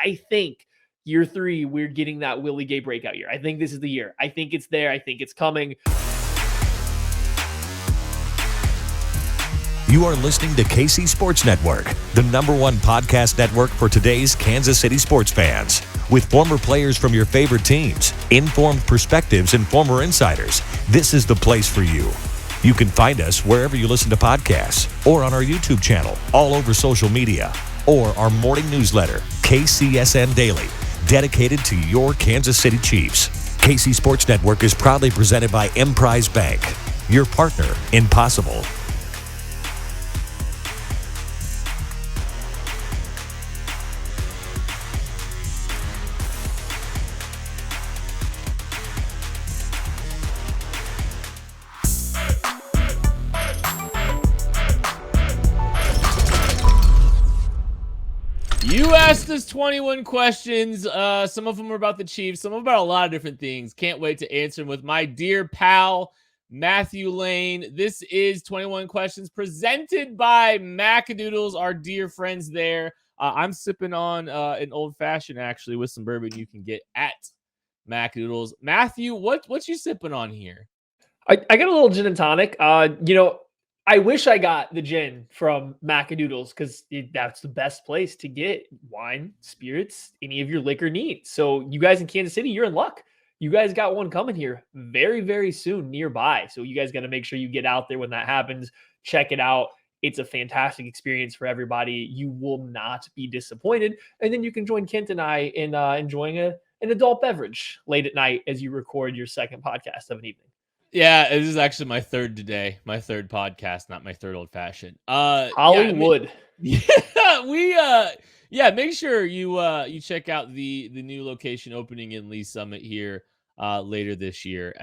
I think year 3, we're getting that Willie Gay breakout year. I think this is the year. I think it's there. I think it's coming. You are listening to KC Sports Network, the #1 podcast network for today's Kansas City sports fans. With former players from your favorite teams, informed perspectives, and former insiders, this is the place for you. You can find us wherever you listen to podcasts or on our YouTube channel, all over social media, or our morning newsletter, KCSN Daily, dedicated to your Kansas City Chiefs. KC Sports Network is proudly presented by Emprise Bank, your partner in possible. You asked us 21 questions. Some of them are about the Chiefs. Some of them about a lot of different things. Can't wait to answer them with my dear pal, Matthew Lane. This is 21 questions presented by Macadoodles, our dear friends there. I'm sipping on an old-fashioned, actually, with some bourbon you can get at Macadoodles. Matthew, what you sipping on here? I got a little gin and tonic. I wish I got the gin from Macadoodles because that's the best place to get wine, spirits, any of your liquor needs. So you guys in Kansas City, you're in luck. You guys got one coming here very, very soon nearby. So you guys got to make sure you get out there when that happens. Check it out. It's a fantastic experience for everybody. You will not be disappointed. And then you can join Kent and I in enjoying an adult beverage late at night as you record your second podcast of an evening. Yeah, this is actually my third today. My third podcast, not my third old fashioned. Hollywood. Make sure you check out the new location opening in Lee Summit here later this year.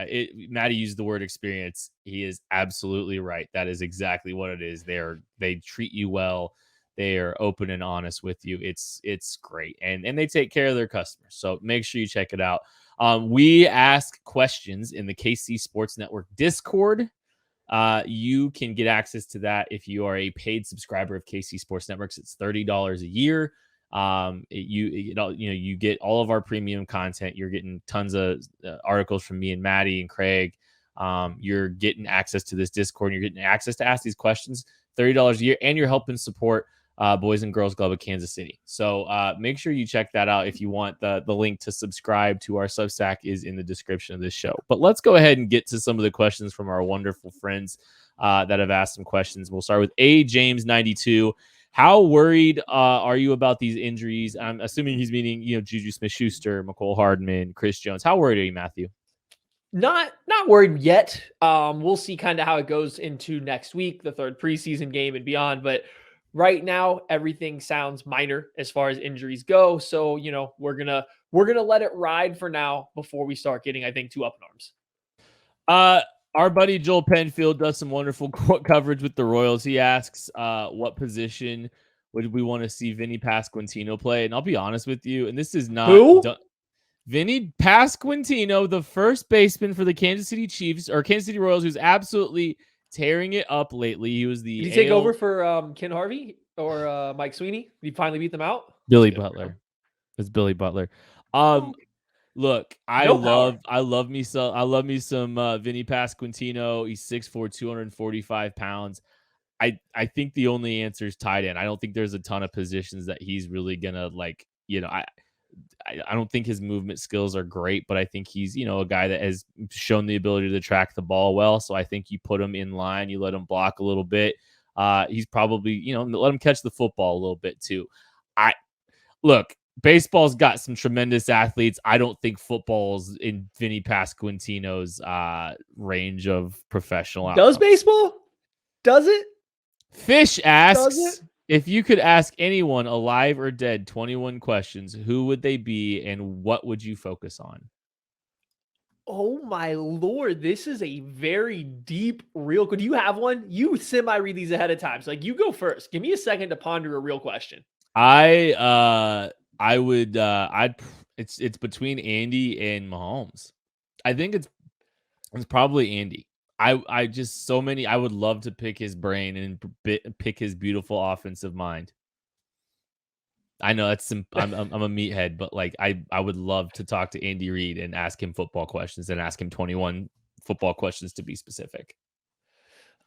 Maddie used the word experience. He is absolutely right. That is exactly what it is. They treat you well. They are open and honest with you. It's great. And they take care of their customers. So make sure you check it out. We ask questions in the KC Sports Network Discord. You can get access to that if you are a paid subscriber of KC Sports Networks. It's $30 a year. You get all of our premium content. You're getting tons of articles from me and Maddie and Craig. You're getting access to this Discord. You're getting access to ask these questions. $30 a year, and you're helping support Boys and Girls Club of Kansas City. So make sure you check that out if you want. The link to subscribe to our Substack is in the description of this show. But let's go ahead and get to some of the questions from our wonderful friends that have asked some questions. We'll start with A. James 92. How worried are you about these injuries? I'm assuming he's meaning, Juju Smith-Schuster, McCole Hardman, Chris Jones. How worried are you, Matthew? Not worried yet. We'll see kind of how it goes into next week, the third preseason game and beyond. But right now, everything sounds minor as far as injuries go. So, we're gonna let it ride for now before we start getting, I think, too up in arms. Our buddy Joel Penfield does some wonderful coverage with the Royals. He asks, what position would we want to see Vinny Pasquantino play? And I'll be honest with you, and this is not Who? Vinny Pasquantino, the first baseman for the Kansas City Chiefs or Kansas City Royals, who's absolutely tearing it up lately. He was the Did he take over for Ken Harvey or Mike Sweeney? Did he finally beat them out? Billy Butler. It's Billy Butler. Look, I love me some Vinny Pasquantino. He's 6'4", 245 pounds. I think the only answer is tight end. I don't think there's a ton of positions that he's really gonna I don't think his movement skills are great, but I think he's, a guy that has shown the ability to track the ball well. So I think you put him in line, you let him block a little bit. He's probably, let him catch the football a little bit too. Baseball's got some tremendous athletes. I don't think football's in Vinny Pasquantino's range of professional outcomes. Does baseball? Does it? Fish asks, if you could ask anyone alive or dead 21 questions, who would they be and what would you focus on? Oh my Lord, this is a very deep, real. Do you have one? You semi-read these ahead of time. So you go first. Give me a second to ponder a real question. It's between Andy and Mahomes. I think it's probably Andy. I would love to pick his brain and pick his beautiful offensive mind. I know that's I'm a meathead, but like I would love to talk to Andy Reid and ask him football questions and ask him 21 football questions to be specific.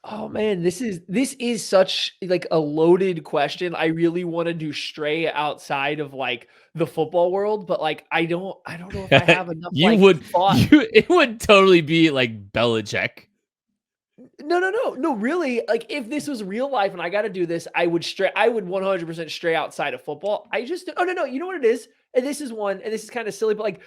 Oh man, this is such like a loaded question. I really want to do stray outside of like the football world, but like I don't know if I have enough You like would thought. it would totally be like Belichick. No, really. Like if this was real life and I got to do this, I would 100% stray outside of football. I just oh no, you know what it is? And this is one and this is kind of silly, but like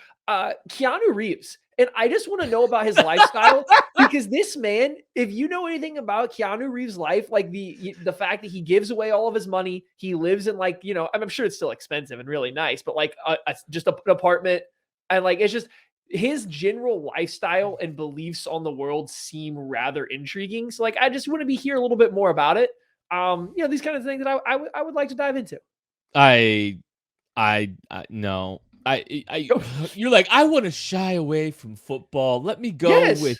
Keanu Reeves. And I just want to know about his lifestyle because this man, if you know anything about Keanu Reeves' life, like the fact that he gives away all of his money, he lives in like, I'm sure it's still expensive and really nice, but like just an apartment and like it's just his general lifestyle and beliefs on the world seem rather intriguing. So like I just want to be hear a little bit more about it. These kind of things that I would like to dive into. I no. You're like, I want to shy away from football. Let me go with Yes.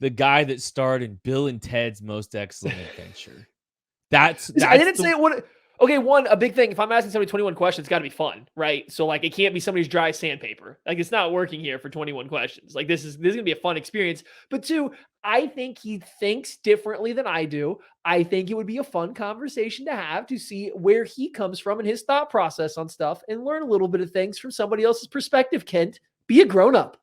the guy that starred in Bill and Ted's Most Excellent Adventure. I That's didn't say the it would. Okay, one a big thing. If I'm asking somebody 21 questions, it's got to be fun, right? So like, it can't be somebody's dry sandpaper. Like, it's not working here for 21 questions. Like, this is gonna be a fun experience. But two, I think he thinks differently than I do. I think it would be a fun conversation to have to see where he comes from and his thought process on stuff, and learn a little bit of things from somebody else's perspective. Kent, be a grown up,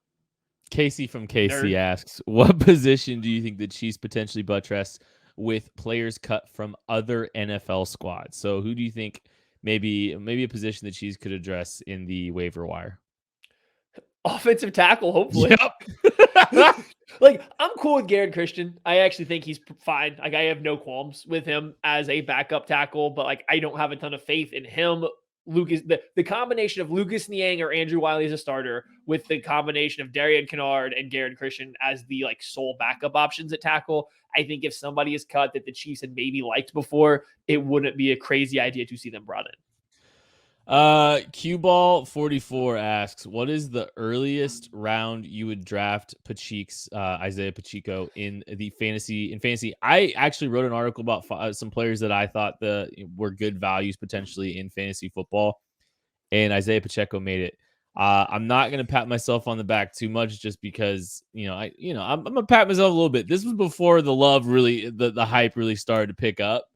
Casey from KC nerd. asks, what position do you think the Chiefs potentially buttress with players cut from other NFL squads? So who do you think maybe a position the Chiefs could address in the waiver wire? Offensive tackle, hopefully. Yep. Like, I'm cool with Garrett Christian. I actually think he's fine. Like, I have no qualms with him as a backup tackle, but like, I don't have a ton of faith in him. The combination of Lucas Niang or Andrew Wiley as a starter with the combination of Darian Kennard and Garrett Christian as the like sole backup options at tackle. I think if somebody is cut that the Chiefs had maybe liked before, it wouldn't be a crazy idea to see them brought in. Q Ball 44 asks, what is the earliest round you would draft Isaiah Pacheco in fantasy? I actually wrote an article about some players that I thought were good values potentially in fantasy football, and Isaiah Pacheco made it. I'm not gonna pat myself on the back too much just because I'm gonna pat myself a little bit. This was before the hype really started to pick up.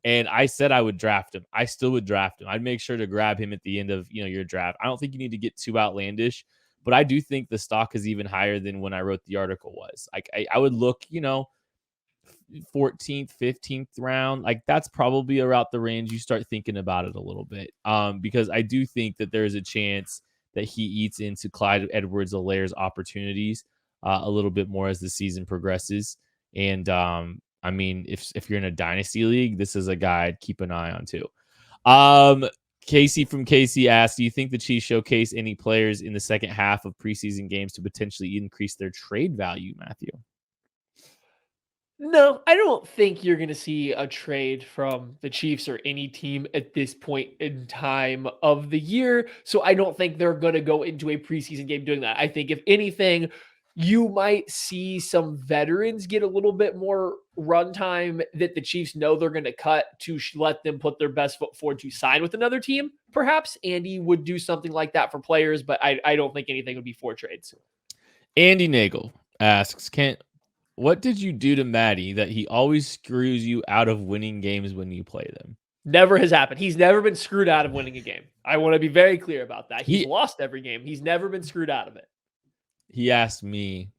And I said I would draft him. I still would draft him. I'd make sure to grab him at the end of your draft. I don't think you need to get too outlandish, but I do think the stock is even higher than when I wrote the article was. Like I would look, 14th, 15th round. Like that's probably about the range you start thinking about it a little bit. Because I do think that there's a chance that he eats into Clyde Edwards-Helaire's opportunities a little bit more as the season progresses. And I mean, if you're in a dynasty league, this is a guy I'd keep an eye on too. Casey from Casey asked, do you think the Chiefs showcase any players in the second half of preseason games to potentially increase their trade value, Matthew? No, I don't think you're going to see a trade from the Chiefs or any team at this point in time of the year. So I don't think they're going to go into a preseason game doing that. I think if anything, you might see some veterans get a little bit more runtime that the Chiefs know they're going to cut to let them put their best foot forward to sign with another team. Perhaps Andy would do something like that for players, but I don't think anything would be for trades. Andy Nagel asks, Kent, what did you do to Maddie that he always screws you out of winning games when you play them? Never has happened. He's never been screwed out of winning a game. I want to be very clear about that. He's He lost every game. He's never been screwed out of it. he asked me.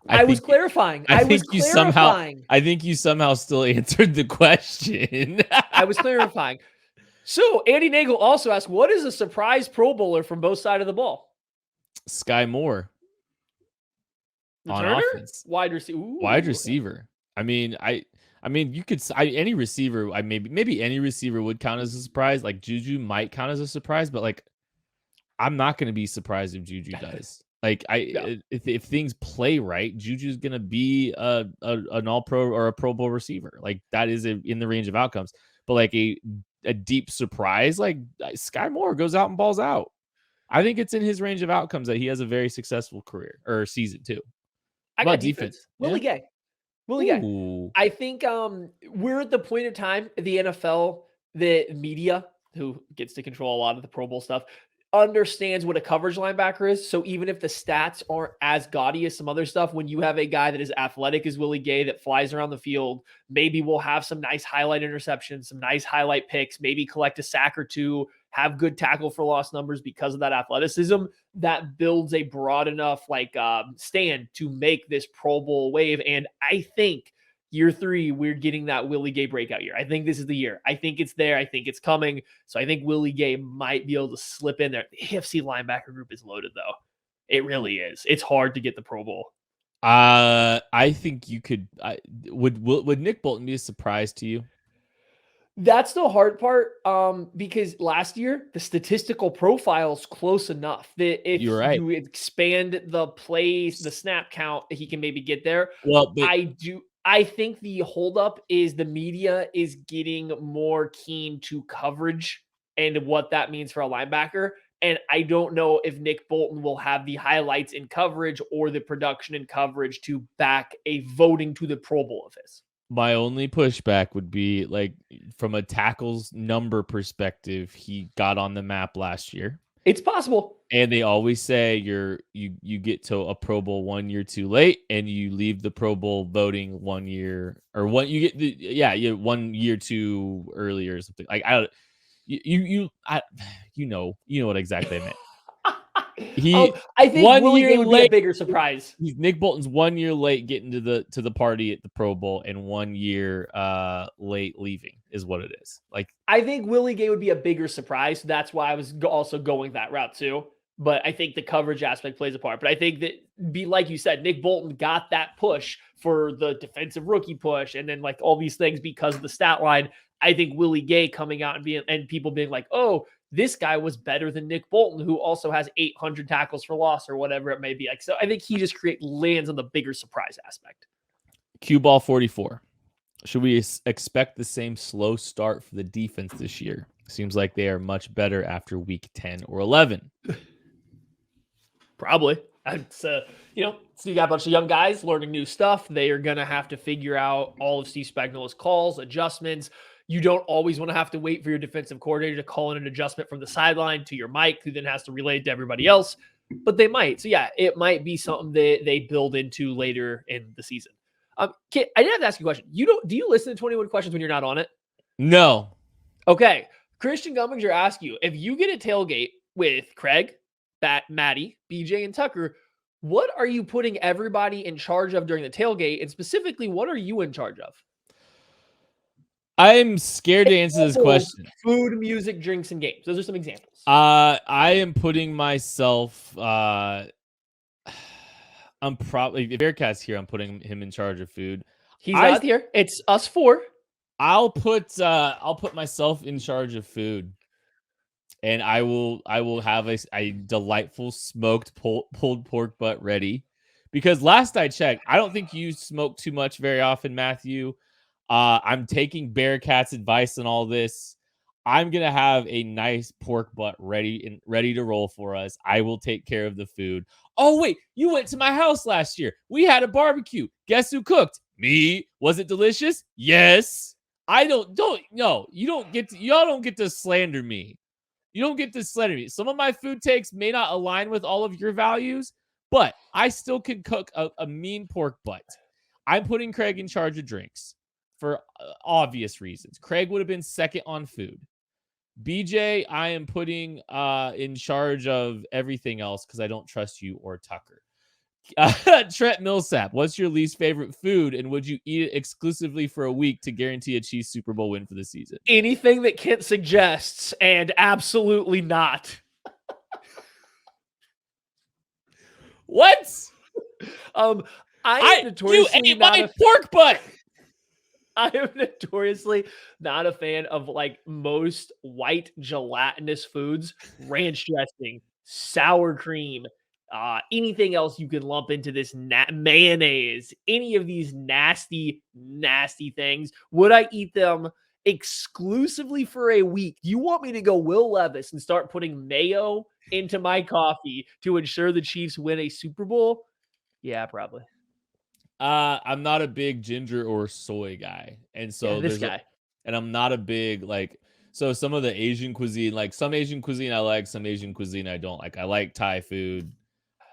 I was clarifying. I think you somehow still answered the question. I was clarifying. So Andy Nagel also asked, what is a surprise Pro Bowler from both sides of the ball? Sky Moore. On Returner? offense. Wide receiver. Wide receiver. I mean, you could any receiver. Maybe any receiver would count as a surprise. Like Juju might count as a surprise, but like I'm not going to be surprised if Juju does. Like if things play right, Juju's going to be an All Pro or a Pro Bowl receiver. Like that is in the range of outcomes. But like a deep surprise, like Sky Moore goes out and balls out. I think it's in his range of outcomes that he has a very successful career or season too. I got defense. Willie Gay. I think we're at the point in time in the NFL that media who gets to control a lot of the Pro Bowl stuff, understands what a coverage linebacker is. So even if the stats aren't as gaudy as some other stuff, when you have a guy that is athletic as Willie Gay that flies around the field, maybe we'll have some nice highlight interceptions, some nice highlight picks, maybe collect a sack or two, have good tackle for loss numbers because of that athleticism. That builds a broad enough stand to make this Pro Bowl wave. And I think year 3, we're getting that Willie Gay breakout year. I think this is the year. I think it's there. I think it's coming. So I think Willie Gay might be able to slip in there. The AFC linebacker group is loaded, though. It really is. It's hard to get the Pro Bowl. I think you could. Would Nick Bolton be a surprise to you? That's the hard part, because last year the statistical profile's close enough that if You're right. you expand the plays, the snap count, he can maybe get there. Well, I think the holdup is the media is getting more keen to coverage and what that means for a linebacker. And I don't know if Nick Bolton will have the highlights in coverage or the production in coverage to back a voting to the Pro Bowl of his. my only pushback would be like from a tackles number perspective, he got on the map last year. It's possible. And they always say you get to a Pro Bowl 1 year too late, and you leave the Pro Bowl voting 1 year or what you get 1 year too early or something. Like you know what exactly I meant. I think 1 Willie year Gay would be a late. bigger surprise. Nick Bolton's 1 year late getting to the party at the Pro Bowl, and 1 year late leaving is what it is. Like I think Willie Gay would be a bigger surprise. That's why I was also going that route too. But I think the coverage aspect plays a part. But I think that, like you said, Nick Bolton got that push for the defensive rookie push, and then like all these things because of the stat line. I think Willie Gay coming out and people being like, oh, this guy was better than Nick Bolton, who also has 800 tackles for loss or whatever it may be. Like, so I think he just lands on the bigger surprise aspect. Cue ball 44. Should we expect the same slow start for the defense this year? Seems like they are much better after week 10 or 11. Probably. So you got a bunch of young guys learning new stuff. They are going to have to figure out all of Steve Spagnuolo's calls, adjustments. You don't always want to have to wait for your defensive coordinator to call in an adjustment from the sideline to your mic, who then has to relay it to everybody else. But they might. So, yeah, it might be something that they build into later in the season. Kit, I did have to ask you a question. Do you listen to 21 Questions when you're not on it? No. Okay. Christian Gumminger asked you, if you get a tailgate with Craig, Maddie, BJ, and Tucker, what are you putting everybody in charge of during the tailgate? And specifically, what are you in charge of? I'm scared to answer this question. Food, music, drinks, and games. Those are some examples. I am putting myself. I'm probably, if Bearcat's here, I'm putting him in charge of food. He's not here. It's us four. I'll put myself in charge of food, and I will have a delightful smoked pulled pork butt ready, because last I checked, I don't think you smoke too much very often, Matthew. I'm taking Bearcat's advice on all this. I'm gonna have a nice pork butt ready to roll for us. I will take care of the food. Oh wait, you went to my house last year. We had a barbecue. Guess who cooked? Me. Was it delicious? Yes. Y'all don't get to slander me. You don't get to slander me. Some of my food takes may not align with all of your values, but I still can cook a mean pork butt. I'm putting Craig in charge of drinks for obvious reasons. Craig would have been second on food. BJ, I am putting in charge of everything else because I don't trust you or Tucker. Trent Millsap, what's your least favorite food, and would you eat it exclusively for a week to guarantee a Chiefs Super Bowl win for the season? Anything that Kent suggests, and absolutely not. What? I notoriously you ate my pork butt. I am notoriously not a fan of like most white gelatinous foods, ranch dressing, sour cream, anything else you can lump into this mayonnaise, any of these nasty, nasty things. Would I eat them exclusively for a week? Do you want me to go Will Levis and start putting mayo into my coffee to ensure the Chiefs win a Super Bowl? Yeah, probably. I'm not a big ginger or soy guy, and so this guy. And I'm not a big like So some of the Asian cuisine, like some Asian cuisine I like, some Asian cuisine I don't like. I like Thai food.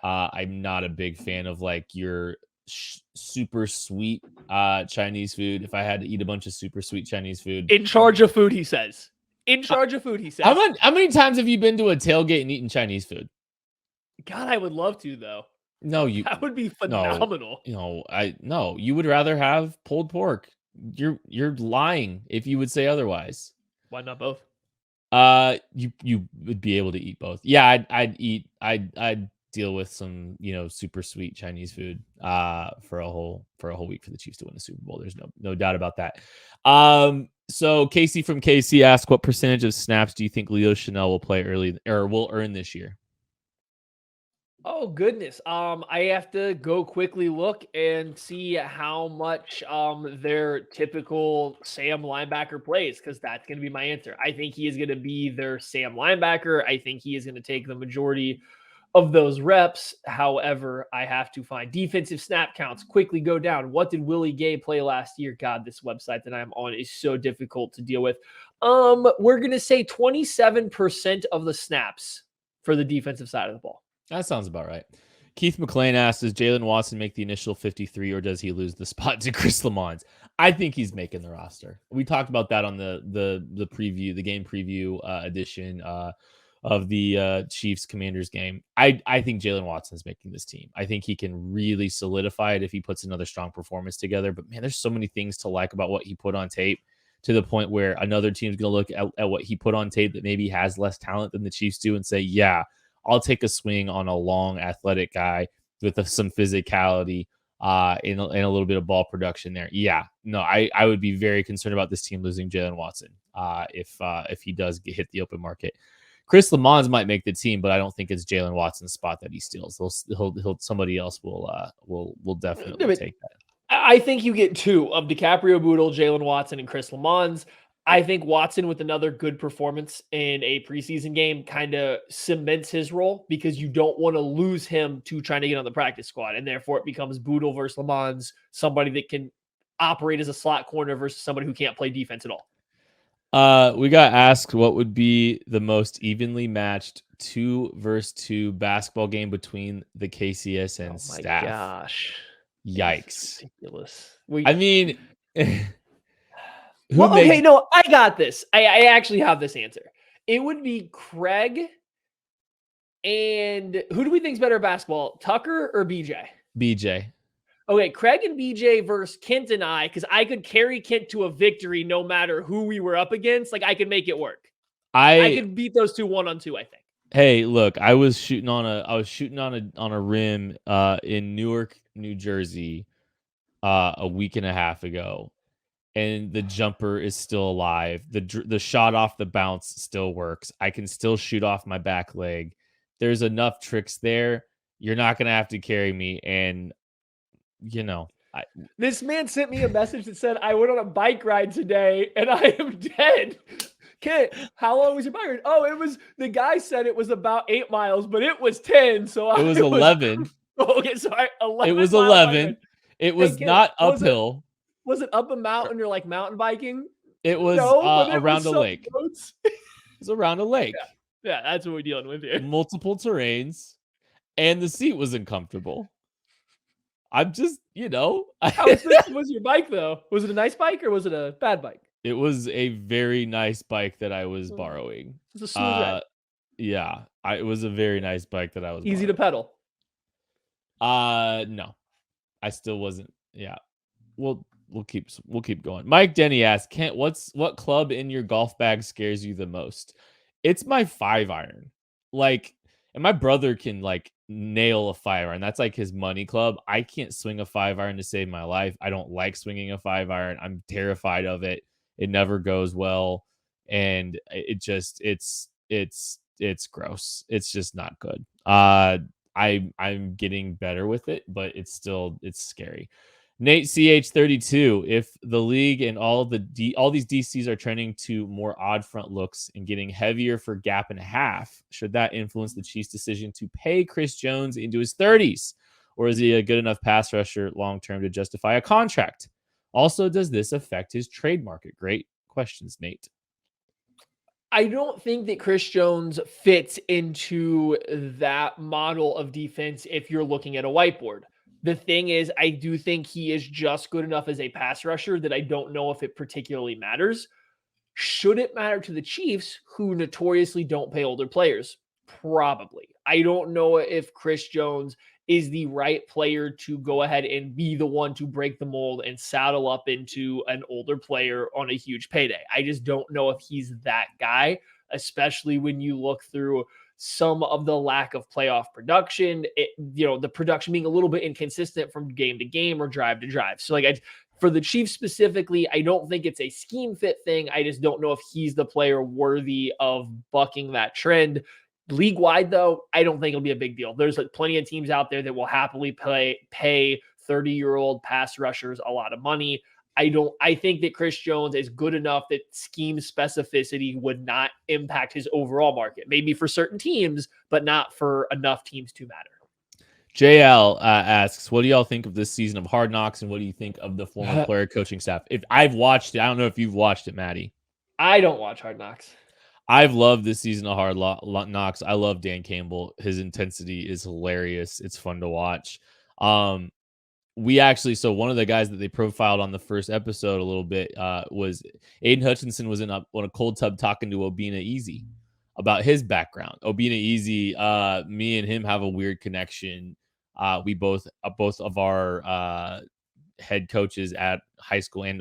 I'm not a big fan of like your super sweet Chinese food. If I had to eat a bunch of super sweet Chinese food, In charge of food, he says. In uh, charge of food, he says. how many times have you been to a tailgate and eaten Chinese food? God, I would love to though. No, you That would be no, phenomenal. no. You would rather have pulled pork. You're lying if you would say otherwise. Why not both? You would be able to eat both. Yeah, I'd deal with some, super sweet Chinese food for a whole week for the Chiefs to win the Super Bowl. There's no doubt about that. So Casey from KC asked, what percentage of snaps do you think Leo Chanel will play early or will earn this year? Oh goodness. I have to go quickly look and see how much their typical Sam linebacker plays, because that's going to be my answer. I think he is going to be their Sam linebacker. I think he is going to take the majority of those reps. However, I have to find defensive snap counts, quickly go down. What did Willie Gay play last year? God, this website that I'm on is so difficult to deal with. We're going to say 27% of the snaps for the defensive side of the ball. That sounds about right. Keith McLean asked, does Jalen Watson make the initial 53 or does he lose the spot to Chris Lamons? I think he's making the roster. We talked about that on the preview, the game preview edition of the Chiefs Commanders game. I think Jalen Watson is making this team. I think he can really solidify it if he puts another strong performance together. But man, there's so many things to like about what he put on tape, to the point where another team's going to look at what he put on tape that maybe has less talent than the Chiefs do and say, yeah, I'll take a swing on a long, athletic guy with some physicality and a little bit of ball production there. Yeah, no, I would be very concerned about this team losing Jalen Watson if he does hit the open market. Chris Lamons might make the team, but I don't think it's Jalen Watson's spot that he steals. He'll somebody else will definitely take that. I think you get two of DiCaprio Bootle, Jalen Watson, and Chris Lamons. I think Watson, with another good performance in a preseason game, kind of cements his role, because you don't want to lose him to trying to get on the practice squad. And therefore it becomes Bootle versus Lamons, somebody that can operate as a slot corner versus somebody who can't play defense at all. We got asked what would be the most evenly matched 2-versus-2 basketball game between the KCS and staff. Gosh. Yikes. Ridiculous. I mean, no, I got this. I actually have this answer. It would be Craig and who do we think is better at basketball, Tucker or BJ? BJ. Okay, Craig and BJ versus Kent and I, because I could carry Kent to a victory no matter who we were up against. Like, I could make it work. I could beat those two 1-on-2, I think. Hey, look, I was shooting on a rim in Newark, New Jersey a week and a half ago, and the jumper is still alive. The shot off the bounce still works. I can still shoot off my back leg. There's enough tricks there. You're not going to have to carry me. And, this man sent me a message that said, I went on a bike ride today and I am dead. Kid, how long was your bike ride? Oh, the guy said it was about 8 miles, but it was 10. So it was 11. Okay, sorry. 11. It was 11. It was not uphill. Was it up a mountain or like mountain biking? It was around a lake. It was around a lake. Yeah, that's what we're dealing with here. Multiple terrains, and the seat was uncomfortable. I'm just, How expensive was your bike, though? Was it a nice bike or was it a bad bike? It was a very nice bike that I was borrowing. It's a smooth ride. Yeah, it was a very nice bike that I was easy to pedal. No, I still wasn't. Yeah, we'll keep going. Mike Denny asked, Kent, what club in your golf bag scares you the most? It's my 5-iron. Like, and my brother can like nail a 5-iron. That's like his money club. I can't swing a 5-iron to save my life. I don't like swinging a 5-iron. I'm terrified of it. It never goes well, and it's gross. It's just not good. I'm getting better with it, but it's scary. Nate CH32, if the league and all these DCs are trending to more odd front looks and getting heavier for gap and a half, should that influence the Chiefs' decision to pay Chris Jones into his 30s? Or is he a good enough pass rusher long-term to justify a contract? Also, does this affect his trade market? Great questions, Nate. I don't think that Chris Jones fits into that model of defense if you're looking at a whiteboard. The thing is, I do think he is just good enough as a pass rusher that I don't know if it particularly matters. Should it matter to the Chiefs, who notoriously don't pay older players? Probably. I don't know if Chris Jones is the right player to go ahead and be the one to break the mold and saddle up into an older player on a huge payday. I just don't know if he's that guy, especially when you look through some of the lack of playoff production, the production being a little bit inconsistent from game to game or drive to drive. So for the Chiefs specifically, I don't think it's a scheme fit thing. I just don't know if he's the player worthy of bucking that trend. League wide, though, I don't think it'll be a big deal. There's plenty of teams out there that will happily pay 30-year-old pass rushers a lot of money. I think that Chris Jones is good enough that scheme specificity would not impact his overall market. Maybe for certain teams, but not for enough teams to matter. JL asks, what do y'all think of this season of Hard Knocks, and what do you think of the former player coaching staff? If I've watched it, I don't know if you've watched it, Maddie. I don't watch Hard Knocks. I've loved this season of Hard Knocks. I love Dan Campbell. His intensity is hilarious. It's fun to watch. So one of the guys that they profiled on the first episode a little bit was Aiden Hutchinson was on a cold tub talking to Obina Easy about his background. Obina Easy, me and him have a weird connection. We both of our head coaches at high school and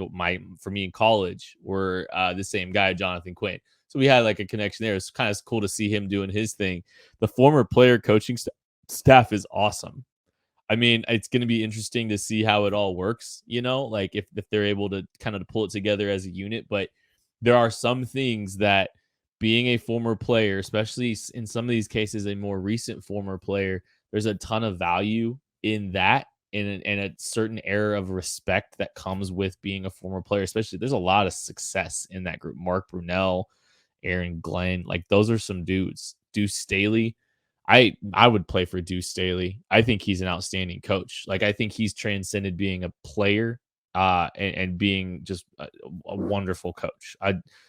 for me in college were the same guy, Jonathan Quinn. So we had like a connection there. It's kind of cool to see him doing his thing. The former player coaching staff is awesome. I mean, it's going to be interesting to see how it all works, like if they're able to kind of pull it together as a unit. But there are some things that being a former player, especially in some of these cases, a more recent former player, there's a ton of value in that and a certain era of respect that comes with being a former player. Especially there's a lot of success in that group. Mark Brunell, Aaron Glenn, like those are some dudes. Deuce Staley. I would play for Deuce Staley. I think he's an outstanding coach. Like I think he's transcended being a player and being just a wonderful coach.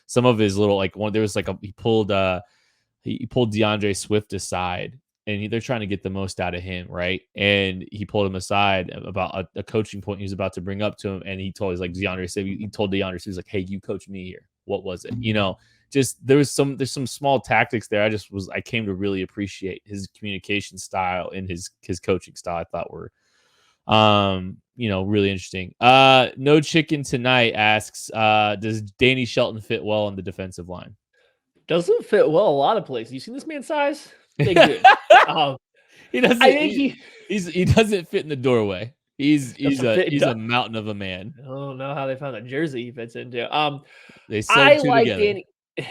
Some of his little there was he pulled DeAndre Swift aside and they're trying to get the most out of him, right? And he pulled him aside about a coaching point he was about to bring up to him, and he told DeAndre Swift, he was like, "Hey, you coach me here. What was it?" Just there's some small tactics there. I came to really appreciate his communication style and his coaching style. I thought were really interesting. No Chicken Tonight asks, does Danny Shelton fit well on the defensive line? Doesn't fit well a lot of places. You seen this man's size? Big dude. He doesn't. I think he doesn't fit in the doorway. He's a mountain of a man. I don't know how they found a jersey he fits into. They sewed two together.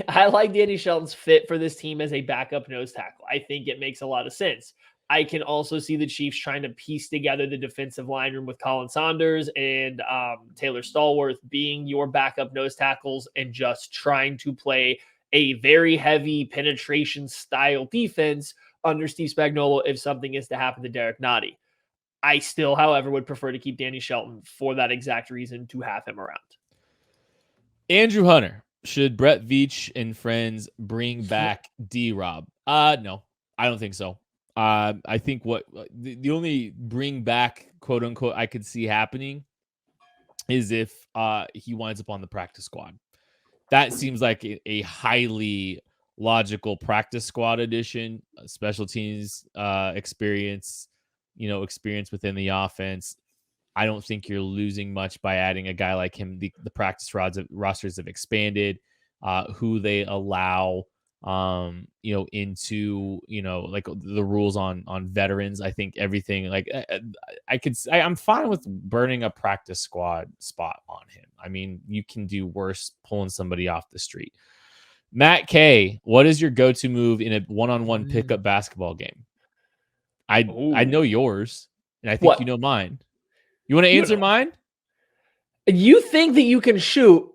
I like Danny Shelton's fit for this team as a backup nose tackle. I think it makes a lot of sense. I can also see the Chiefs trying to piece together the defensive line room with Colin Saunders and Taylor Stallworth being your backup nose tackles and just trying to play a very heavy penetration style defense under Steve Spagnuolo if something is to happen to Derek Nottie. I still, however, would prefer to keep Danny Shelton for that exact reason to have him around. Andrew Hunter. Should Brett Veach and friends bring back D-Rob? No, I don't think so. I think the only bring back, quote unquote, I could see happening is if he winds up on the practice squad. That seems like a highly logical practice squad addition, special teams experience within the offense. I don't think you're losing much by adding a guy like him. The practice rosters have expanded, who they allow, into, the rules on veterans. I think everything I'm fine with burning a practice squad spot on him. I mean, you can do worse pulling somebody off the street. Matt K, what is your go-to move in a one-on-one pickup basketball game? I know yours, and I think you know mine. You want to answer mine? You think that you can shoot,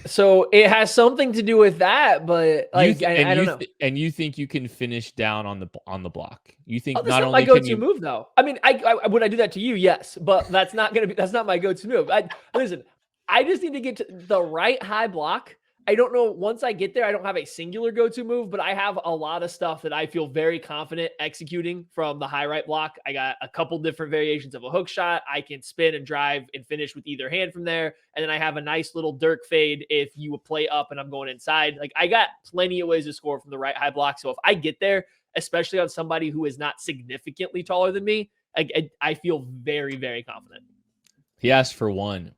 so it has something to do with that. But I don't know. And you think you can finish down on the block? You think that's not my go-to move, though. I mean, I would I do that to you? Yes, but that's not my go-to move. Listen. I just need to get to the right high block. I don't know. Once I get there, I don't have a singular go-to move, but I have a lot of stuff that I feel very confident executing from the high right block. I got a couple different variations of a hook shot. I can spin and drive and finish with either hand from there. And then I have a nice little Dirk fade if you play up and I'm going inside. Like, I got plenty of ways to score from the right high block. So if I get there, especially on somebody who is not significantly taller than me, I feel very, very confident. He asked for one.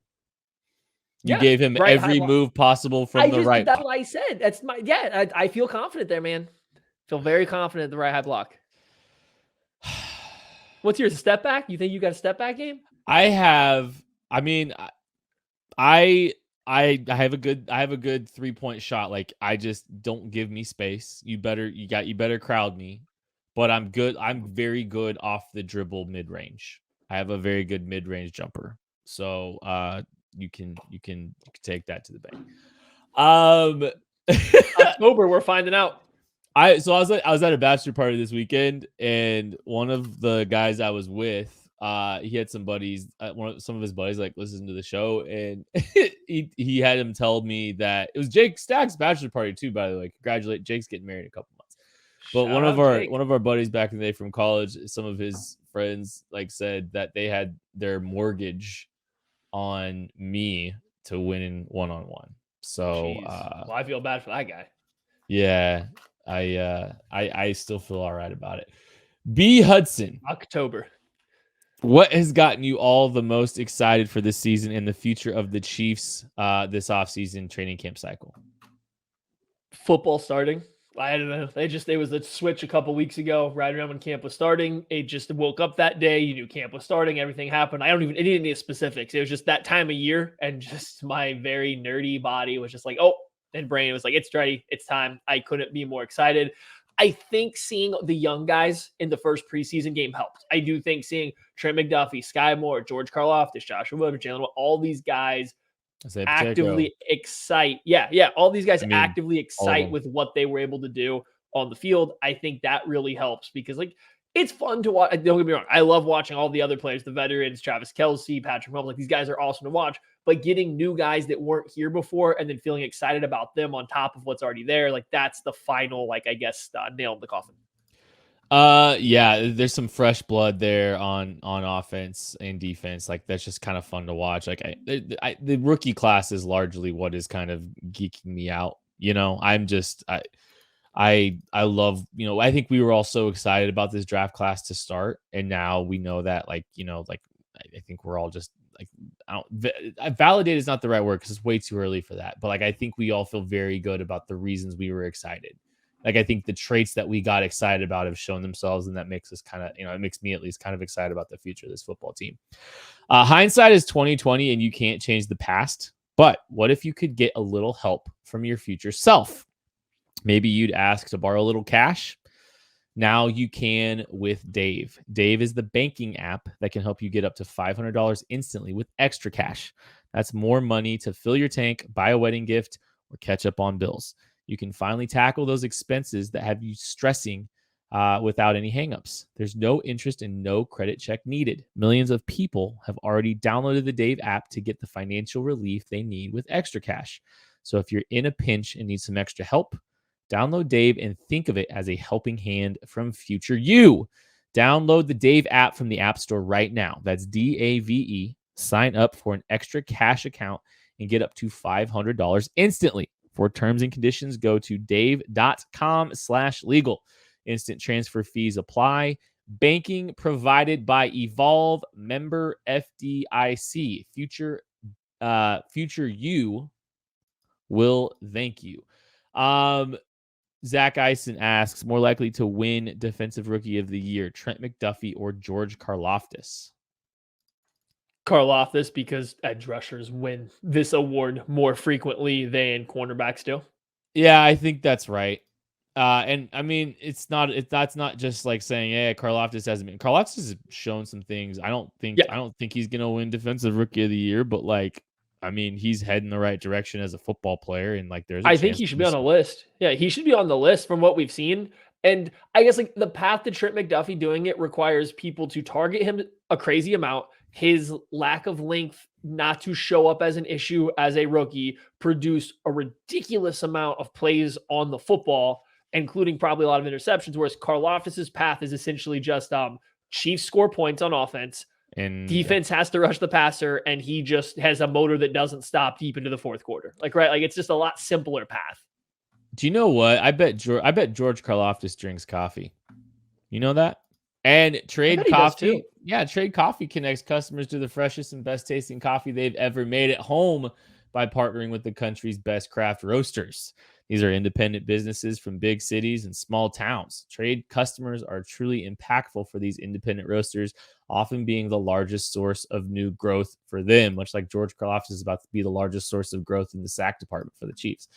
You Yeah, gave him right every move possible from the right. That's what I said. That's my, yeah, I feel confident there, man. Feel very confident at the right high block. What's yours? A step back? You think you got a step back game? I have, I mean, I have a good 3-point shot. Like, I just don't give me space. You better crowd me. But I'm good. I'm very good off the dribble mid-range. I have a very good mid-range jumper. So you can take that to the bank. October, we're finding out. I was at a bachelor party this weekend, and one of the guys I was with, he had some buddies, some of his buddies like listen to the show, and he had him tell me that it was Jake Stack's bachelor party too. By the way, congratulate, Jake's getting married in a couple months. But one of our buddies back in the day from college, some of his friends like said that they had their mortgage on me to win in one-on-one. So well, I feel bad for that guy. Yeah, I still feel all right about it. B. Hudson, October. what has gotten you all the most excited for this season and the future of the Chiefs this offseason training camp cycle? Football starting. I don't know. It was a switch a couple weeks ago, right around when camp was starting. It just woke up that day. You knew camp was starting. Everything happened. It didn't need specifics. It was just that time of year. And just my very nerdy body was just like, oh, and brain was like, it's ready. It's time. I couldn't be more excited. I think seeing the young guys in the first preseason game helped. I do think seeing Trent McDuffie, Sky Moore, George Karlaftis, Joshua Williams, Jalen, all these guys actively excite. Yeah. All these guys actively excite with what they were able to do on the field. I think that really helps because, like, it's fun to watch. Don't get me wrong. I love watching all the other players, the veterans, Travis Kelce, Patrick Mahomes. Like, these guys are awesome to watch, but getting new guys that weren't here before and then feeling excited about them on top of what's already there, like, that's the final, like, I guess, nail in the coffin. Yeah, there's some fresh blood there on offense and defense. Like, that's just kind of fun to watch. Like, the rookie class is largely what is kind of geeking me out. You know, I love, you know, I think we were all so excited about this draft class to start, and now we know that, like, you know, like, I think we're all just like, validate is not the right word because it's way too early for that. But, like, I think we all feel very good about the reasons we were excited. Like, I think the traits that we got excited about have shown themselves, and that makes us kind of, you know, it makes me at least kind of excited about the future of this football team. Hindsight is 2020, and you can't change the past. But what if you could get a little help from your future self? Maybe you'd ask to borrow a little cash. Now you can with Dave. Dave is the banking app that can help you get up to $500 instantly with extra cash. That's more money to fill your tank, buy a wedding gift, or catch up on bills. You can finally tackle those expenses that have you stressing without any hangups. There's no interest and no credit check needed. Millions of people have already downloaded the Dave app to get the financial relief they need with extra cash. So if you're in a pinch and need some extra help, download Dave and think of it as a helping hand from future you. Download the Dave app from the App Store right now. That's DAVE. Sign up for an extra cash account and get up to $500 instantly. For terms and conditions, go to dave.com/legal. Instant transfer fees apply. Banking provided by Evolve, member FDIC. Future you will thank you. Zach Eisen asks, more likely to win Defensive Rookie of the Year, Trent McDuffie or George Karlaftis? Karlaftis, because edge rushers win this award more frequently than cornerbacks do. Yeah, I think that's right. And I mean, that's not just like saying, yeah, Karlaftis hasn't been. Karlaftis has shown some things. I don't think he's gonna win Defensive Rookie of the Year, but, like, I mean, he's heading the right direction as a football player, and, like, I think he should be on a list. Yeah, he should be on the list from what we've seen. And I guess, like, the path to Trent McDuffie doing it requires people to target him a crazy amount, his lack of length not to show up as an issue as a rookie produced a ridiculous amount of plays on the football, including probably a lot of interceptions, whereas Karlaftis's path is essentially just Chiefs score points on offense. And defense has to rush the passer, and he just has a motor that doesn't stop deep into the fourth quarter. Like it's just a lot simpler path. Do you know what? I bet George Karlaftis drinks coffee. You know that? And Trade Coffee, Trade Coffee connects customers to the freshest and best tasting coffee they've ever made at home by partnering with the country's best craft roasters. These are independent businesses from big cities and small towns. Trade customers are truly impactful for these independent roasters, often being the largest source of new growth for them, much like George Karlaftis is about to be the largest source of growth in the sack department for the Chiefs.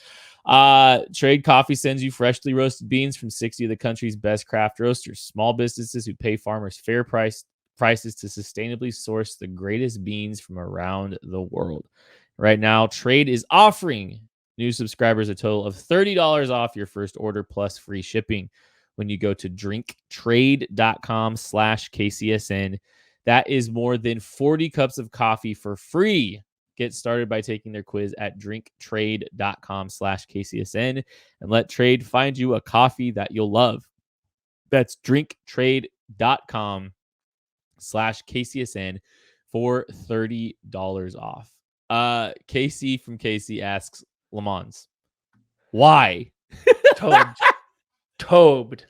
Trade Coffee sends you freshly roasted beans from 60 of the country's best craft roasters, small businesses who pay farmers fair prices to sustainably source the greatest beans from around the world. Right now, Trade is offering new subscribers a total of $30 off your first order plus free shipping when you go to drinktrade.com/KCSN. That is more than 40 cups of coffee for free. Get started by taking their quiz at drinktrade.com/KCSN and let Trade find you a coffee that you'll love. That's drinktrade.com/KCSN for $30 off. Casey from Casey asks, Le Mans, why? Tobed.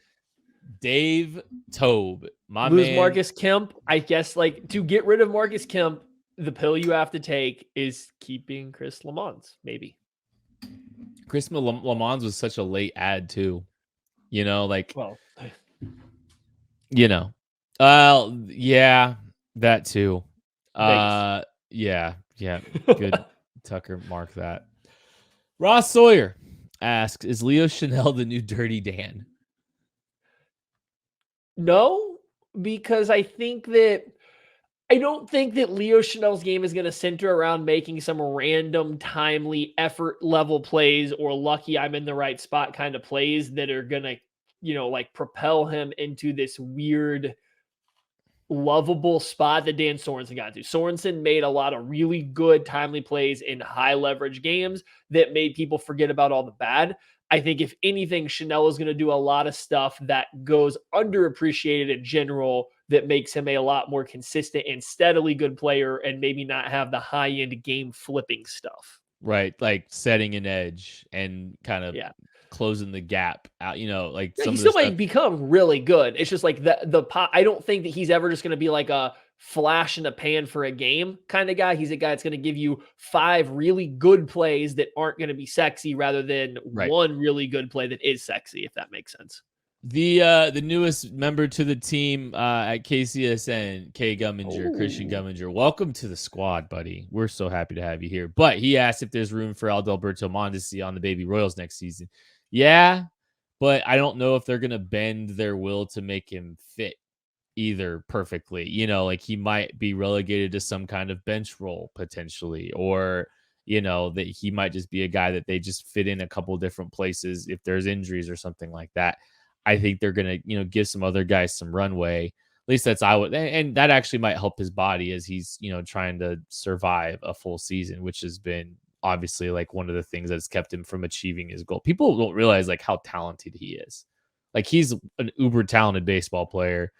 Dave Tobe, my Lose man. Marcus Kemp. I guess to get rid of Marcus Kemp, the pill you have to take is keeping Chris Lamons, maybe. Chris Lamons was such a late ad too. Yeah, that too. Yeah. Good. Tucker, mark that. Ross Sawyer asks, is Leo Chanel the new Dirty Dan? No, because I don't think that Leo Chanel's game is going to center around making some random, timely, effort level plays or lucky I'm in the right spot kind of plays that are going to, propel him into this weird, lovable spot that Dan Sorensen got to. Sorensen made a lot of really good, timely plays in high leverage games that made people forget about all the bad. I think if anything, Chanel is going to do a lot of stuff that goes underappreciated in general that makes him a lot more consistent and steadily good player and maybe not have the high-end game flipping stuff. Right, like setting an edge and kind of closing the gap out, he still might become really good. It's just like I don't think that he's ever just going to be like a flash in a pan for a game kind of guy. He's a guy that's going to give you 5 really good plays that aren't going to be sexy rather than one really good play that is sexy, if that makes sense. The newest member to the team at KCSN, Christian Gumminger. Welcome to the squad, buddy. We're so happy to have you here. But he asked if there's room for Adalberto Mondesi on the Baby Royals next season. Yeah, but I don't know if they're going to bend their will to make him fit either perfectly. He might be relegated to some kind of bench role potentially, or that he might just be a guy that they just fit in a couple different places if there's injuries or something like that. I think they're going to, give some other guys some runway. At least that's and that actually might help his body as he's, trying to survive a full season, which has been obviously like one of the things that's kept him from achieving his goal. People don't realize like how talented he is. Like he's an uber talented baseball player.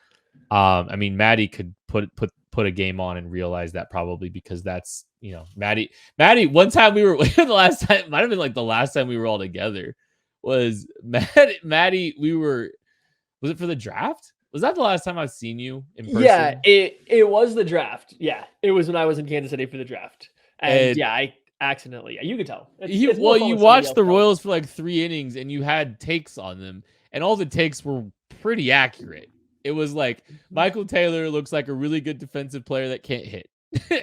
I mean, Maddie could put a game on and realize that probably because that's, Maddie, one time we were might have been like the last time we were all together was Maddie. Was it for the draft? Was that the last time I've seen you in person? Yeah, it was the draft. Yeah, it was when I was in Kansas City for the draft. And I accidentally, you could tell. You watched the Royals for like 3 innings and you had takes on them and all the takes were pretty accurate. It was like Michael Taylor looks like a really good defensive player that can't hit.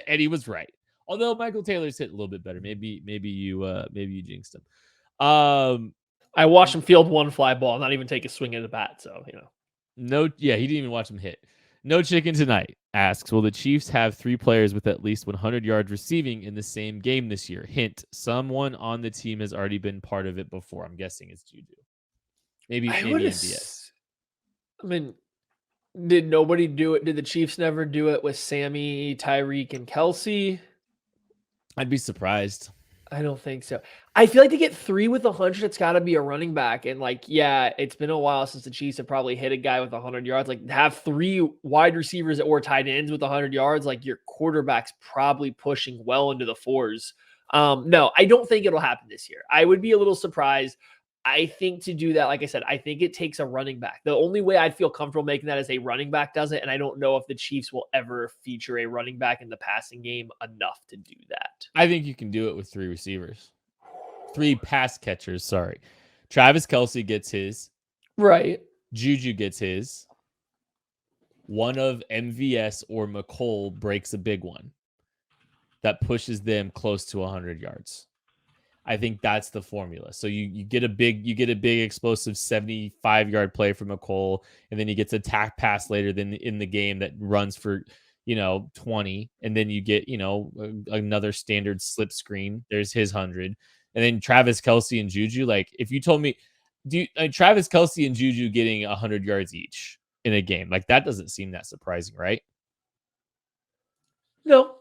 And he was right. Although Michael Taylor's hit a little bit better. Maybe you jinxed him. I watched him field one fly ball, not even take a swing at the bat. So, he didn't even watch him hit. No Chicken Tonight asks, will the Chiefs have 3 players with at least 100 yards receiving in the same game this year? Hint, someone on the team has already been part of it before. I'm guessing it's Juju. Maybe MVS. I mean, Did nobody do it? Did the Chiefs never do it with Sammy, Tyreek, and Kelsey? I'd be surprised. I don't think so. I feel like to get 3 with 100, it's got to be a running back. And like, yeah, it's been a while since the Chiefs have probably hit a guy with 100 yards. Like, have 3 wide receivers or tight ends with 100 yards. Like, your quarterback's probably pushing well into the fours. No, I don't think it'll happen this year. I would be a little surprised. I think to do that, like I said, I think it takes a running back. The only way I'd feel comfortable making that is a running back does it. And I don't know if the Chiefs will ever feature a running back in the passing game enough to do that. I think you can do it with 3 receivers. 3 pass catchers, sorry. Travis Kelsey gets his. Right. Juju gets his. One of MVS or McCole breaks a big one that pushes them close to 100 yards. I think that's the formula. So you get a big explosive 75-yard play from McCole, and then he gets a tack pass later than in the game that runs for 20, and then you get another standard slip screen. There's his 100, and then Travis Kelsey and Juju. Like, if you told me, Travis Kelsey and Juju getting 100 yards each in a game, like, that doesn't seem that surprising, right? No.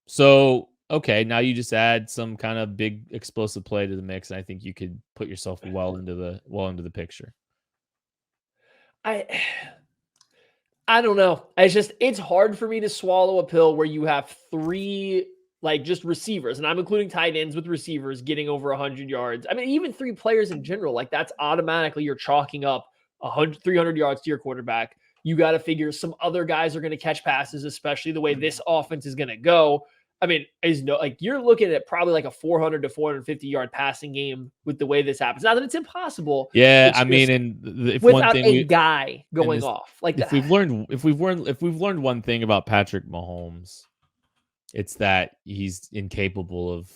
So, okay, now you just add some kind of big explosive play to the mix, and I think you could put yourself well into the picture. I don't know. It's hard for me to swallow a pill where you have 3 like just receivers, and I'm including tight ends with receivers getting over 100 yards. I mean, even 3 players in general, like that's automatically you're chalking up 300 yards to your quarterback. You got to figure some other guys are going to catch passes, especially the way this offense is going to go. I mean, you're looking at probably like a 400 to 450 yard passing game with the way this happens. Not that it's impossible. Yeah, it's I mean, and if without one thing a guy going off like that. If we've learned one thing about Patrick Mahomes, it's that he's incapable of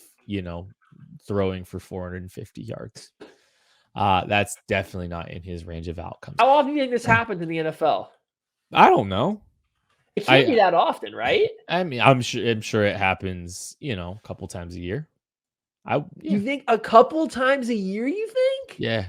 throwing for 450 yards. That's definitely not in his range of outcomes. How often do you think this happens in the NFL? I don't know. It can't be that often, right? I mean, I'm sure it happens, a couple times a year. You think a couple times a year, you think? Yeah.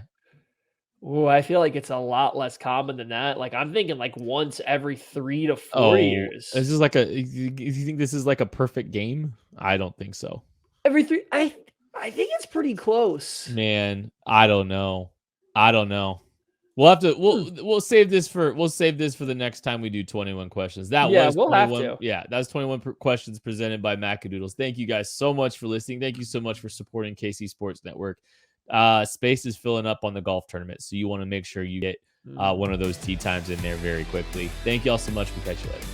Oh, I feel like it's a lot less common than that. Like, I'm thinking like once every 3 to 4 years. This is you think this is like a perfect game? I don't think so. Every 3, I think it's pretty close. Man, I don't know. We'll have to we'll save this for the next time we do 21 questions. We'll have to. Yeah, that's 21 questions presented by Macadoodles. Thank you guys so much for listening. Thank you so much for supporting KC Sports Network. Space is filling up on the golf tournament, so you want to make sure you get one of those tee times in there very quickly. Thank you all so much. We'll catch you later.